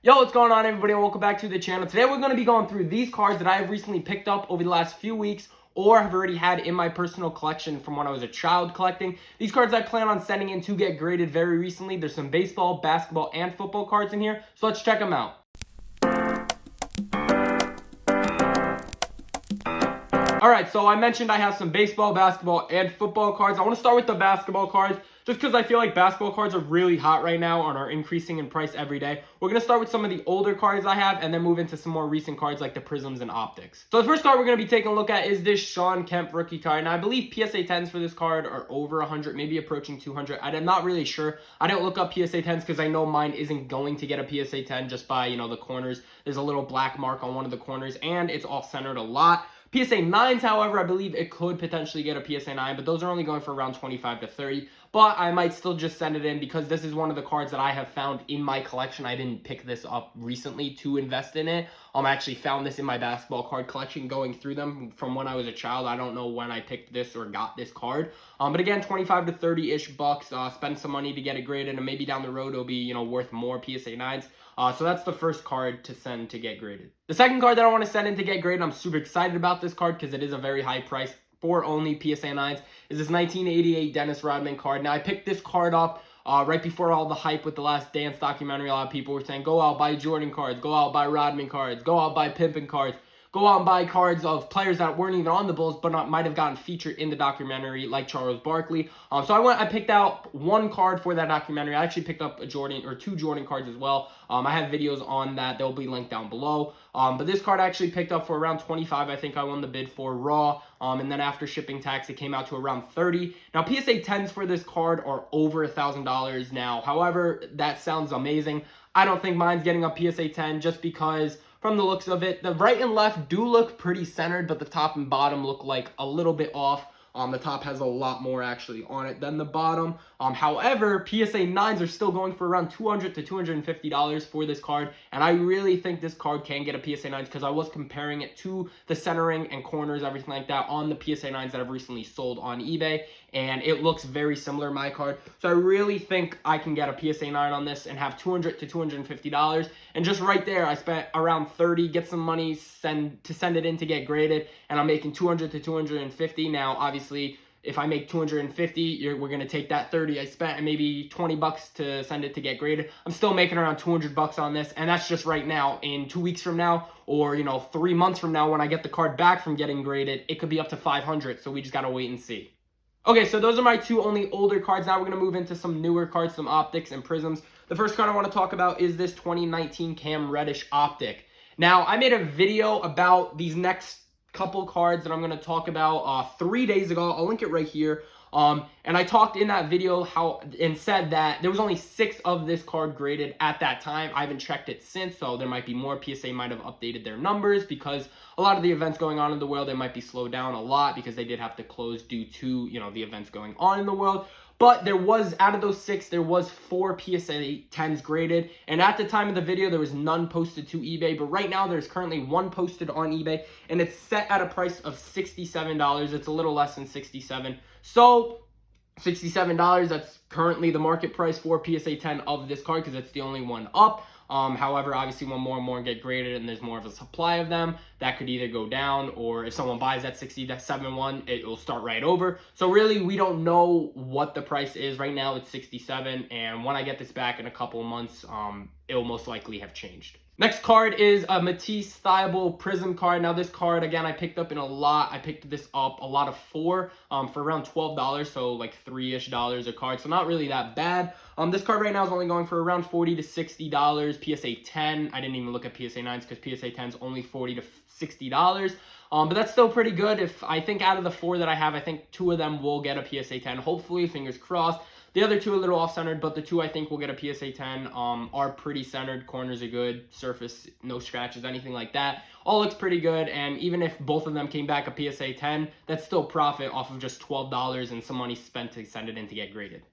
Yo, what's going on, everybody, and welcome back to the channel. Today we're going to be going through these cards that I have recently picked up over the last few weeks or have already had in my personal collection from when I was a child collecting. These cards I plan on sending in to get graded very recently. There's some baseball, basketball, and football cards in here, so let's check them out. Alright, so I mentioned I have some baseball, basketball, and football cards. I want to start with the basketball cards, just because I feel like basketball cards are really hot right now and are increasing in price every day. We're going to start with some of the older cards I have, and then move into some more recent cards like the Prisms and Optics. So the first card we're going to be taking a look at is this Shawn Kemp rookie card. Now, I believe PSA 10s for this card are over 100, maybe approaching 200. I'm not really sure. I didn't look up PSA 10s because I know mine isn't going to get a PSA 10 just by, the corners. There's a little black mark on one of the corners, and it's all centered a lot. PSA 9s, however, I believe it could potentially get a PSA 9, but those are only going for around 25 to 30. But I might still just send it in because this is one of the cards that I have found in my collection. I didn't pick this up recently to invest in it. I actually found this in my basketball card collection going through them from when I was a child. I don't know when I picked this or got this card. But again, 25 to 30-ish bucks. Spend some money to get it graded, and maybe down the road it'll be, worth more PSA 9s. So that's the first card to send to get graded. The second card that I want to send in to get graded, I'm super excited about this card because it is a very high price for only PSA 9s, is this 1988 Dennis Rodman card. Now, I picked this card up right before all the hype with the Last Dance documentary. A lot of people were saying, go out, buy Jordan cards, go out, buy Rodman cards, go out, buy Pimpin' cards, go out and buy cards of players that weren't even on the Bulls but might have gotten featured in the documentary, like Charles Barkley. So I picked out one card for that documentary. I actually picked up a Jordan or two Jordan cards as well. I have videos on that. They'll be linked down below. But this card I actually picked up for around 25. I think I won the bid for raw. And then after shipping tax, it came out to around 30. Now, PSA 10s for this card are over $1,000 now. However, that sounds amazing. I don't think mine's getting a PSA 10 just because from the looks of it, the right and left do look pretty centered, but the top and bottom look like a little bit off. The top has a lot more actually on it than the bottom. However, PSA 9s are still going for around $200 to $250 for this card. And I really think this card can get a PSA 9s because I was comparing it to the centering and corners, everything like that on the PSA 9s that I've recently sold on eBay. And it looks very similar to my card. So I really think I can get a PSA 9 on this and have $200 to $250. And just right there, I spent around 30, get some money to send it in to get graded. And I'm making $200 to $250. Now, obviously, if I make $250, we're going to take that 30 I spent and maybe 20 bucks to send it to get graded. I'm still making around 200 bucks on this, and that's just right now. In 2 weeks from now, or 3 months from now when I get the card back from getting graded, it could be up to 500, so we just got to wait and see. Okay, so those are my two only older cards. Now we're going to move into some newer cards, some Optics and Prisms. The first card I want to talk about is this 2019 Cam Reddish Optic. Now, I made a video about these next couple cards that I'm going to talk about 3 days ago. I'll link it right here. And I talked in that video and said that there was only 6 of this card graded at that time. I haven't checked it since, so there might be more. PSA might have updated their numbers because a lot of the events going on in the world, they might be slowed down a lot because they did have to close due to, the events going on in the world. But there was, out of those 6, there was 4 PSA 10s graded. And at the time of the video, there was none posted to eBay. But right now, there's currently 1 posted on eBay. And it's set at a price of $67. It's a little less than $67. So, $67, that's currently the market price for PSA 10 of this card because it's the only one up. However, obviously, when more and more get graded and there's more of a supply of them, that could either go down, or if someone buys that 67 one, it will start right over. So really, we don't know what the price is. Right now, it's 67, and when I get this back in a couple of months, it will most likely have changed. Next card is a Matisse Thibault Prism card. Now, this card, again, I picked up in a lot. I picked this up a lot of for around $12, so like $3-ish a card. So not really that bad. This card right now is only going for around $40 to $60. PSA 10, I didn't even look at PSA 9s because PSA 10 is only $40 to $60. But that's still pretty good. I think out of the 4 that I have, I think 2 of them will get a PSA 10. Hopefully, fingers crossed. The other 2 are a little off-centered, but the 2 I think will get a PSA 10 are pretty centered. Corners are good. Surface, no scratches, anything like that. All looks pretty good, and even if both of them came back a PSA 10, that's still profit off of just $12 and some money spent to send it in to get graded.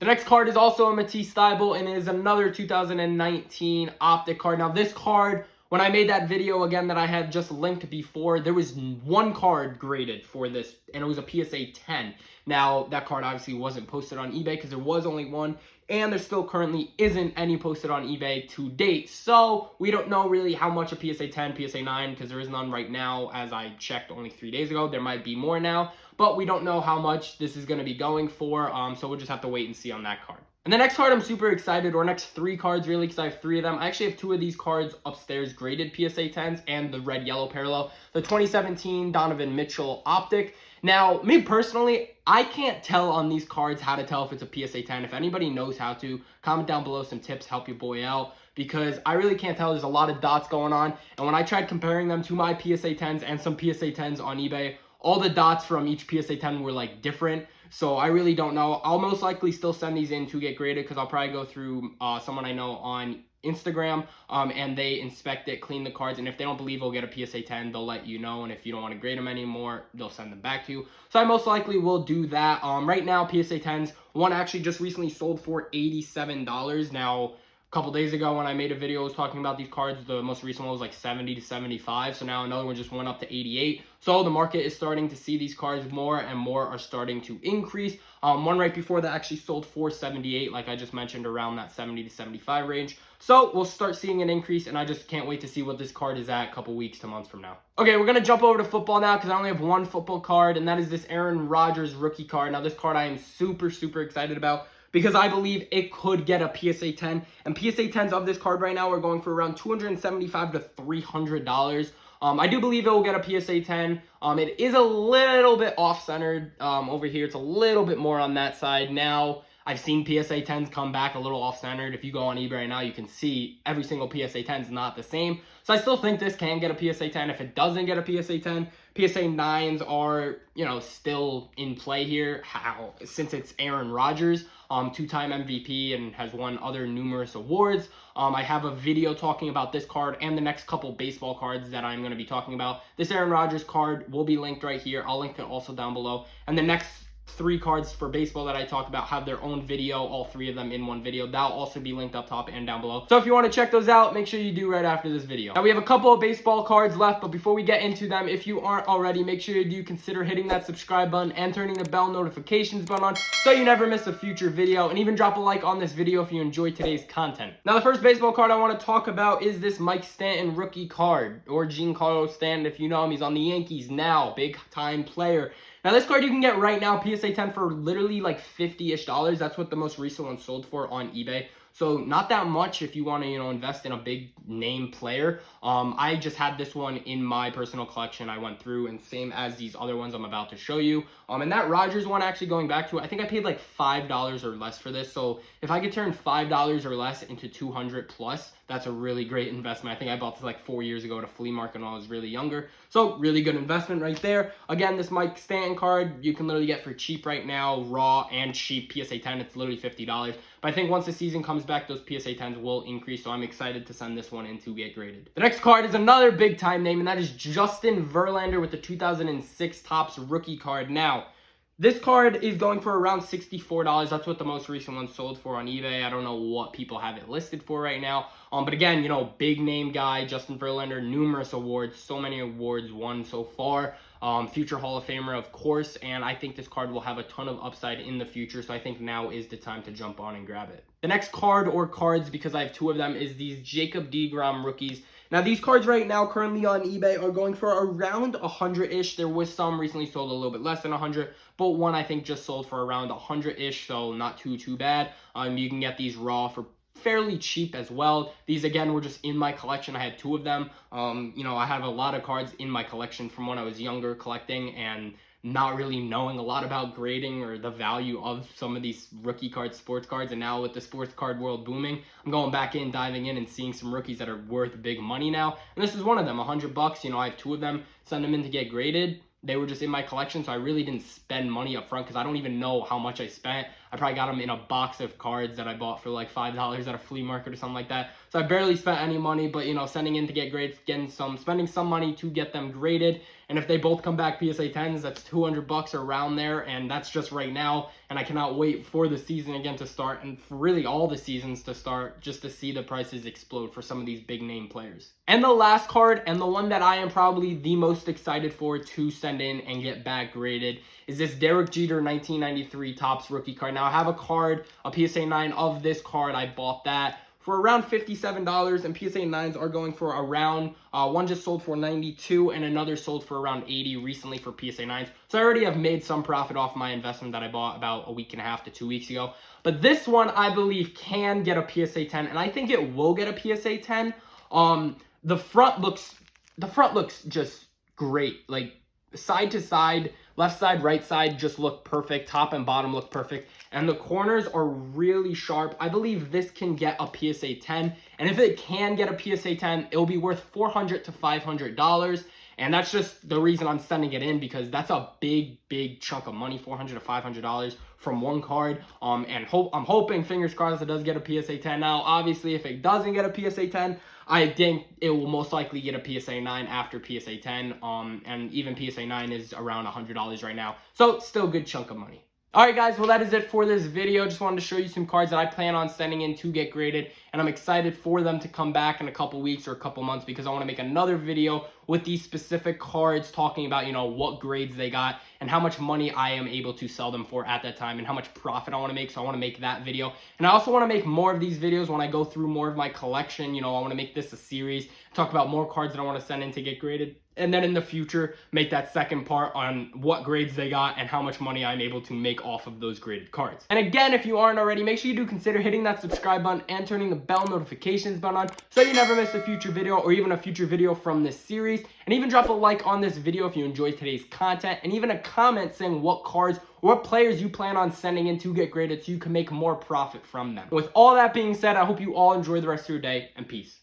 The next card is also a Matisse Thibault, and it is another 2019 Optic card. Now, this card, when I made that video, again, that I had just linked before, there was 1 card graded for this, and it was a PSA 10. Now, that card obviously wasn't posted on eBay because there was only 1. and there still currently isn't any posted on eBay to date. So we don't know really how much a PSA 10, PSA 9, because there is none right now as I checked only 3 days ago. There might be more now, but we don't know how much this is going to be going for, so we'll just have to wait and see on that card. And the next card I'm super excited, or next 3 cards really, because I have 3 of them. I actually have 2 of these cards upstairs, graded PSA 10s and the red-yellow parallel. The 2017 Donovan Mitchell Optic. Now, me personally, I can't tell on these cards how to tell if it's a PSA 10. If anybody knows how to, comment down below some tips, help your boy out, because I really can't tell. There's a lot of dots going on. And when I tried comparing them to my PSA 10s and some PSA 10s on eBay, all the dots from each PSA 10 were like different. So I really don't know. I'll most likely still send these in to get graded because I'll probably go through someone I know on Instagram and they inspect it, clean the cards, and if they don't believe it'll get a PSA 10, they'll let you know, and if you don't want to grade them anymore, they'll send them back to you. So I most likely will do that. Right now, PSA 10s, one actually just recently sold for $87. Now, a couple days ago when I made a video I was talking about these cards, the most recent one was like 70 to 75, so now another one just went up to 88. So the market is starting to see these cards more and more are starting to increase. One right before that actually sold for 78, like I just mentioned, around that 70 to 75 range. So we'll start seeing an increase, and I just can't wait to see what this card is at a couple weeks to months from now. Okay, we're going to jump over to football now because I only have 1 football card, and that is this Aaron Rodgers rookie card. Now this card I am super excited about, because I believe it could get a PSA 10. And PSA 10s of this card right now are going for around $275 to $300. I do believe it will get a PSA 10. It is a little bit off-centered over here. It's a little bit more on that side. Now, I've seen PSA 10s come back a little off-centered. If you go on eBay right now, you can see every single PSA 10 is not the same. So I still think this can get a PSA 10. If it doesn't get a PSA 10, PSA 9s are, still in play here. Since it's Aaron Rodgers, 2-time MVP and has won other numerous awards. I have a video talking about this card and the next couple baseball cards that I'm going to be talking about. This Aaron Rodgers card will be linked right here. I'll link it also down below. And the next 3 cards for baseball that I talk about have their own video, all 3 of them in one video. That'll also be linked up top and down below. So if you want to check those out, make sure you do right after this video. Now we have a couple of baseball cards left, but before we get into them, if you aren't already, make sure you do consider hitting that subscribe button and turning the bell notifications button on so you never miss a future video, and even drop a like on this video if you enjoyed today's content. Now the first baseball card I want to talk about is this Mike Stanton rookie card, or Giancarlo Stanton if you know him. He's on the Yankees now, big time player. Now, this card you can get right now, PSA 10, for literally like $50-ish. That's what the most recent one sold for on eBay. So not that much if you want to, invest in a big name player. I just had this one in my personal collection. I went through, and same as these other ones I'm about to show you. And that Rodgers one, actually going back to it, I think I paid like $5 or less for this. So if I could turn $5 or less into 200 plus, that's a really great investment. I think I bought this like 4 years ago at a flea market when I was really younger. So really good investment right there. Again, this Mike Stanton card, you can literally get for cheap right now, raw and cheap. PSA 10, it's literally $50. But I think once the season comes back, those PSA 10s will increase. So I'm excited to send this one in to get graded. The next card is another big time name, and that is Justin Verlander with the 2006 Topps rookie card. Now, this card is going for around $64. That's what the most recent one sold for on eBay. I don't know what people have it listed for right now. But again, big name guy, Justin Verlander, numerous awards, so many awards won so far. Future Hall of Famer, of course, and I think this card will have a ton of upside in the future, so I think now is the time to jump on and grab it. The next card, or cards, because I have 2 of them, is these Jacob deGrom rookies. Now, these cards right now, currently on eBay, are going for around 100-ish. There was some recently sold a little bit less than 100, but one I think just sold for around 100-ish, so not too bad. You can get these raw for fairly cheap as well. These, again, were just in my collection. I had 2 of them. I have a lot of cards in my collection from when I was younger collecting and not really knowing a lot about grading or the value of some of these rookie cards, sports cards. And now with the sports card world booming, I'm going back in, diving in, and seeing some rookies that are worth big money now. And this is one of them, $100. I have 2 of them, send them in to get graded. They were just in my collection, so I really didn't spend money up front because I don't even know how much I spent. I probably got them in a box of cards that I bought for like $5 at a flea market or something like that. So I barely spent any money, but sending in to get grades, spending some money to get them graded. And if they both come back PSA 10s, that's $200 around there, and that's just right now. And I cannot wait for the season again to start, and for really all the seasons to start, just to see the prices explode for some of these big name players. And the last card, and the one that I am probably the most excited for to send in and get back graded, is this Derek Jeter 1993 Topps rookie card. Now, Now, I have a card, a PSA 9 of this card. I bought that for around $57, and PSA 9s are going for around, one just sold for $92 and another sold for around $80 recently for PSA 9s. So I already have made some profit off my investment that I bought about a week and a half to 2 weeks ago. But this one, I believe, can get a PSA 10, and I think it will get a PSA 10. The front looks just great. Like, side to side, left side, right side just look perfect. Top and bottom look perfect. And the corners are really sharp. I believe this can get a PSA 10. And if it can get a PSA 10, it'll be worth $400 to $500. And that's just the reason I'm sending it in, because that's a big chunk of money, $400 to $500 from one card. And I'm hoping, fingers crossed, it does get a PSA 10. Now, obviously, if it doesn't get a PSA 10, I think it will most likely get a PSA 9 after PSA 10. And even PSA 9 is around $100 right now. So still a good chunk of money. Alright guys, well that is it for this video. Just wanted to show you some cards that I plan on sending in to get graded, and I'm excited for them to come back in a couple weeks or a couple months, because I want to make another video with these specific cards talking about, you know, what grades they got and how much money I am able to sell them for at that time and how much profit I want to make. So I want to make that video, and I also want to make more of these videos when I go through more of my collection. You know, I want to make this a series, talk about more cards that I want to send in to get graded. And then in the future, make that second part on what grades they got and how much money I'm able to make off of those graded cards. And again, if you aren't already, make sure you do consider hitting that subscribe button and turning the bell notifications button on so you never miss a future video or even a future video from this series. And even drop a like on this video if you enjoyed today's content, and even a comment saying what cards or what players you plan on sending in to get graded so you can make more profit from them. With all that being said, I hope you all enjoy the rest of your day, and peace.